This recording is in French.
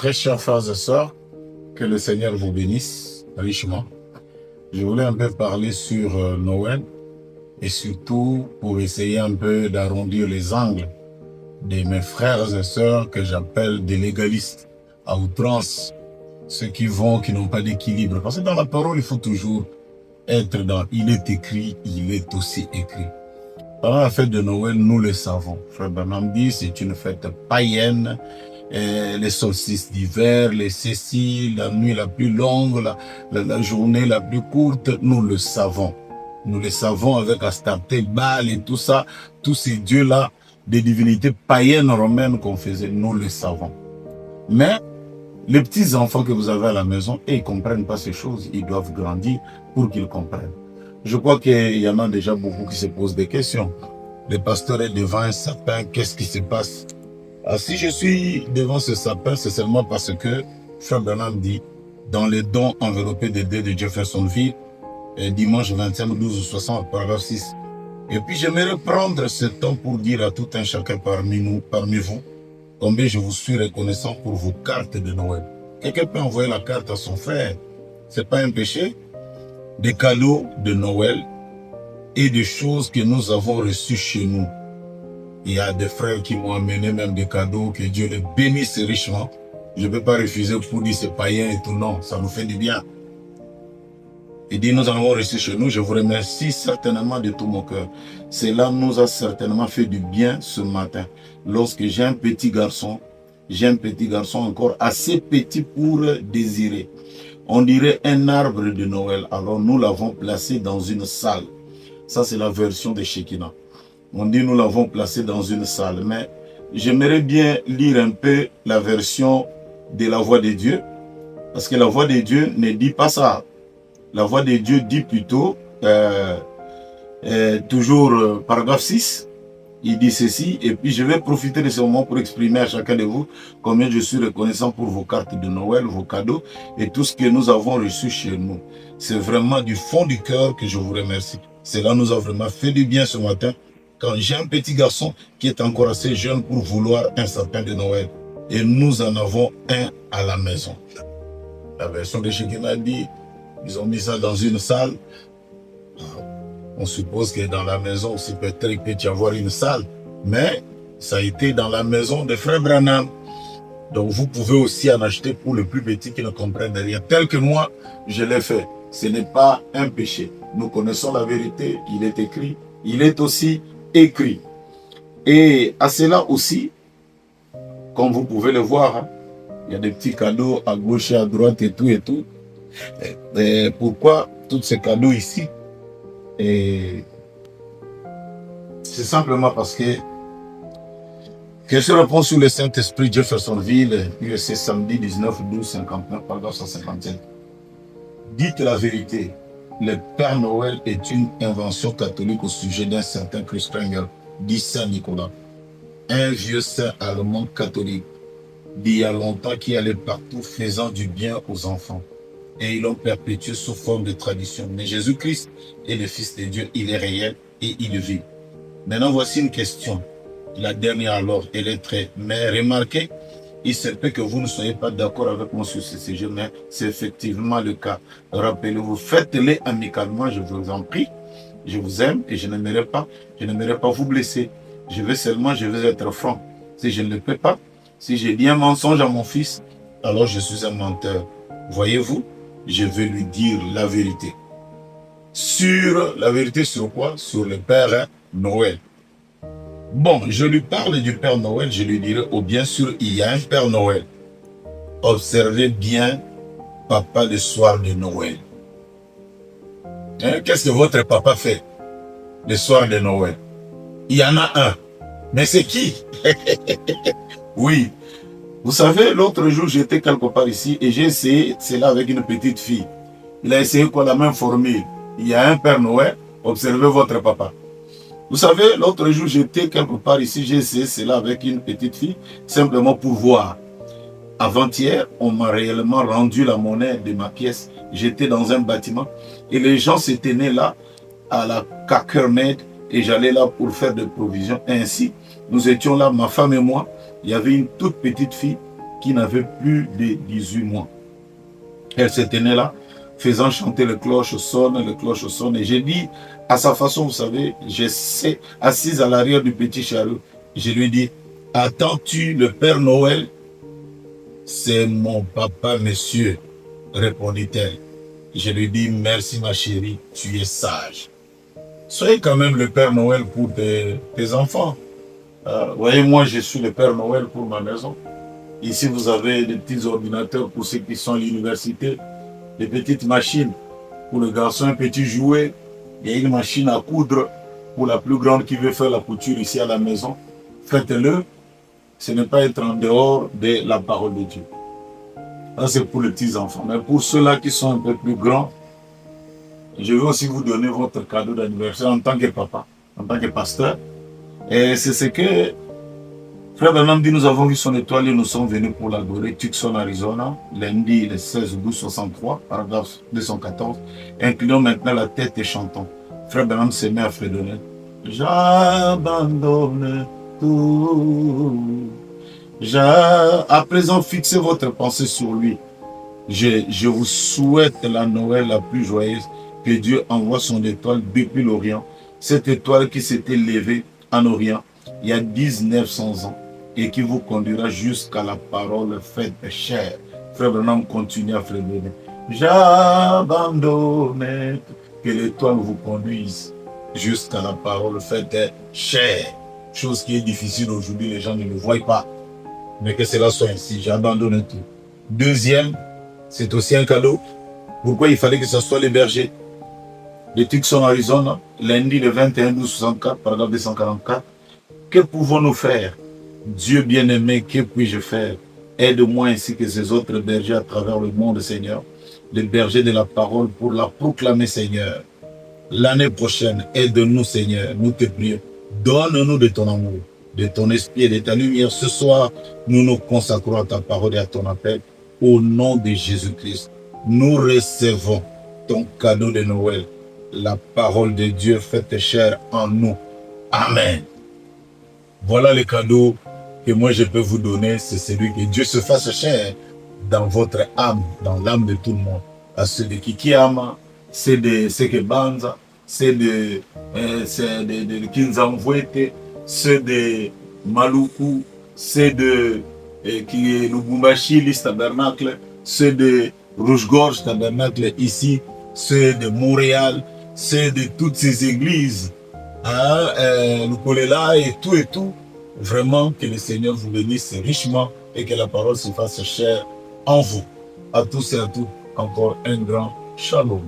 Très chers frères et sœurs, que le Seigneur vous bénisse richement. Je voulais un peu parler sur Noël et surtout pour essayer un peu d'arrondir les angles de mes frères et sœurs que j'appelle des légalistes à outrance, ceux qui n'ont pas d'équilibre. Parce que dans la parole, il faut toujours être dans « il est écrit, il est aussi écrit ». Pendant la fête de Noël, nous le savons. Frère Branham dit c'est une fête païenne. Les solstices d'hiver, les céciles, la nuit la plus longue, la journée la plus courte, nous le savons. Nous le savons avec Astarté, Baal et tout ça, tous ces dieux-là, des divinités païennes romaines qu'on faisait, nous le savons. Mais les petits enfants que vous avez à la maison, ils ne comprennent pas ces choses, ils doivent grandir pour qu'ils comprennent. Je crois qu'il y en a déjà beaucoup qui se posent des questions. Le pasteur est devant un sapin, qu'est-ce qui se passe? Si je suis devant ce sapin, c'est seulement parce que Frère Branham dit, dans les dons enveloppés des dés de Jeffersonville, dimanche 25/12/60, paragraphe 6. Et puis j'aimerais prendre ce temps pour dire à tout un chacun parmi vous, combien je vous suis reconnaissant pour vos cartes de Noël. Quelqu'un peut envoyer la carte à son frère, c'est pas un péché. Des cadeaux de Noël et des choses que nous avons reçues chez nous. Il y a des frères qui m'ont amené même des cadeaux, que Dieu les bénisse richement. Je ne peux pas refuser pour dire c'est païen et tout, non, ça nous fait du bien. Il dit nous en avons reçu chez nous, je vous remercie certainement de tout mon cœur. Cela nous a certainement fait du bien ce matin. Lorsque j'ai un petit garçon encore assez petit pour désirer. On dirait un arbre de Noël, alors nous l'avons placé dans une salle. Ça c'est la version de Shekinah. On dit nous l'avons placé dans une salle, mais j'aimerais bien lire un peu la version de la voix de Dieu, parce que la voix de Dieu ne dit pas ça. La voix de Dieu dit plutôt, toujours paragraphe 6, il dit ceci, et puis je vais profiter de ce moment pour exprimer à chacun de vous combien je suis reconnaissant pour vos cartes de Noël, vos cadeaux, et tout ce que nous avons reçu chez nous. C'est vraiment du fond du cœur que je vous remercie. Cela nous a vraiment fait du bien ce matin, quand j'ai un petit garçon qui est encore assez jeune pour vouloir un sapin de Noël. Et nous en avons un à la maison. La version de Shekinah dit, ils ont mis ça dans une salle. On suppose que dans la maison aussi peut-être il peut y avoir une salle. Mais ça a été dans la maison de Frère Branham. Donc vous pouvez aussi en acheter pour le plus petit qui ne comprenne rien. Tel que moi, je l'ai fait. Ce n'est pas un péché. Nous connaissons la vérité. Il est écrit. Il est aussi écrit. Et à cela aussi, comme vous pouvez le voir, hein, il y a des petits cadeaux à gauche et à droite et tout et tout. Et pourquoi tous ces cadeaux ici? Et c'est simplement parce que je réponds sur le Saint-Esprit Jeffersonville, USC samedi 19/12/59, paragraphe 157. Dites la vérité. Le Père Noël est une invention catholique au sujet d'un certain Chris Springer, dit Saint Nicolas. Un vieux saint allemand catholique, d'il y a longtemps, qui allait partout faisant du bien aux enfants. Et ils l'ont perpétué sous forme de tradition. Mais Jésus-Christ est le Fils de Dieu, il est réel et il vit. Maintenant, voici une question. La dernière alors, elle est très... Mais remarquez, il se peut que vous ne soyez pas d'accord avec moi sur ce sujet, mais c'est effectivement le cas. Rappelez-vous, faites-les amicalement, je vous en prie. Je vous aime et je n'aimerais pas vous blesser. Je veux être franc. Si je ne le peux pas, si j'ai dit un mensonge à mon fils, alors je suis un menteur. Voyez-vous, je vais lui dire la vérité. La vérité sur quoi? Sur le Père Noël. Bon, je lui parle du Père Noël, je lui dirai, oh bien sûr, il y a un Père Noël. Observez bien, papa, le soir de Noël. Hein? Qu'est-ce que votre papa fait le soir de Noël? Il y en a un. Mais c'est qui? Oui. Vous savez, l'autre jour, j'étais quelque part ici et j'ai essayé cela avec une petite fille. Il a essayé quoi, la même formule. Il y a un Père Noël, observez votre papa. Vous savez, l'autre jour, j'étais quelque part ici, j'ai essayé cela avec une petite fille, simplement pour voir. Avant-hier, on m'a réellement rendu la monnaie de ma pièce. J'étais dans un bâtiment et les gens se tenaient là, à la Cackermed, et j'allais là pour faire des provisions. Ainsi, nous étions là, ma femme et moi. Il y avait une toute petite fille qui n'avait plus de 18 mois. Elle se tenait là, faisant chanter les cloches sonnent, et j'ai dit, à sa façon, vous savez, j'essaie, assise à l'arrière du petit chariot, je lui dis, attends-tu le Père Noël? C'est mon papa, monsieur, répondit-elle. Je lui dis, merci ma chérie, tu es sage. Soyez quand même le Père Noël pour tes enfants. Voyez, moi, je suis le Père Noël pour ma maison. Ici, vous avez des petits ordinateurs pour ceux qui sont à l'université, des petites machines pour le garçon, un petit jouet. Il y a une machine à coudre pour la plus grande qui veut faire la couture ici à la maison. Faites-le. Ce n'est pas être en dehors de la parole de Dieu. Ça, c'est pour les petits enfants. Mais pour ceux-là qui sont un peu plus grands, je veux aussi vous donner votre cadeau d'anniversaire en tant que papa, en tant que pasteur. Et c'est ce que Frère Branham dit, nous avons vu son étoile et nous sommes venus pour l'adorer. Tucson, Arizona, lundi le 16 12 63, paragraphe 214. Inclinons maintenant la tête et chantons. Frère Branham se met à fredonner. J'abandonne tout. À présent, fixez votre pensée sur lui. Je vous souhaite la Noël la plus joyeuse, que Dieu envoie son étoile depuis l'Orient. Cette étoile qui s'était levée en Orient il y a 1900 ans et qui vous conduira jusqu'à la parole faite chair. Frère Branham continue à fredonner. J'abandonne. Que l'étoile vous conduise jusqu'à la parole faite chair. Chose qui est difficile aujourd'hui, les gens ne le voient pas. Mais que cela soit ainsi, j'abandonne tout. Deuxième, c'est aussi un cadeau. Pourquoi il fallait que ce soit les bergers de Tucson, Arizona, lundi le 21 12 64, paragraphe 244. Que pouvons-nous faire? Dieu bien-aimé, que puis-je faire? Aide-moi ainsi que ces autres bergers à travers le monde, Seigneur. Les bergers de la parole pour la proclamer, Seigneur. L'année prochaine, aide-nous, Seigneur. Nous te prions. Donne-nous de ton amour, de ton esprit et de ta lumière. Ce soir, nous nous consacrons à ta parole et à ton appel. Au nom de Jésus-Christ, nous recevons ton cadeau de Noël. La parole de Dieu faite chair en nous. Amen. Voilà le cadeau que moi je peux vous donner, c'est celui que Dieu se fasse chair dans votre âme, dans l'âme de tout le monde. À ceux de Kikiama, c'est de Sekebanza, c'est de Kinzamvwete, c'est de Maluku, c'est de Lubumbashi, l'Is Tabernacle, c'est de Rouge-Gorge Tabernacle ici, c'est de Montréal, c'est de toutes ces églises. Le Kolela et tout, vraiment que le Seigneur vous bénisse richement et que la parole se fasse chère en vous. À tous et à toutes, encore un grand shalom.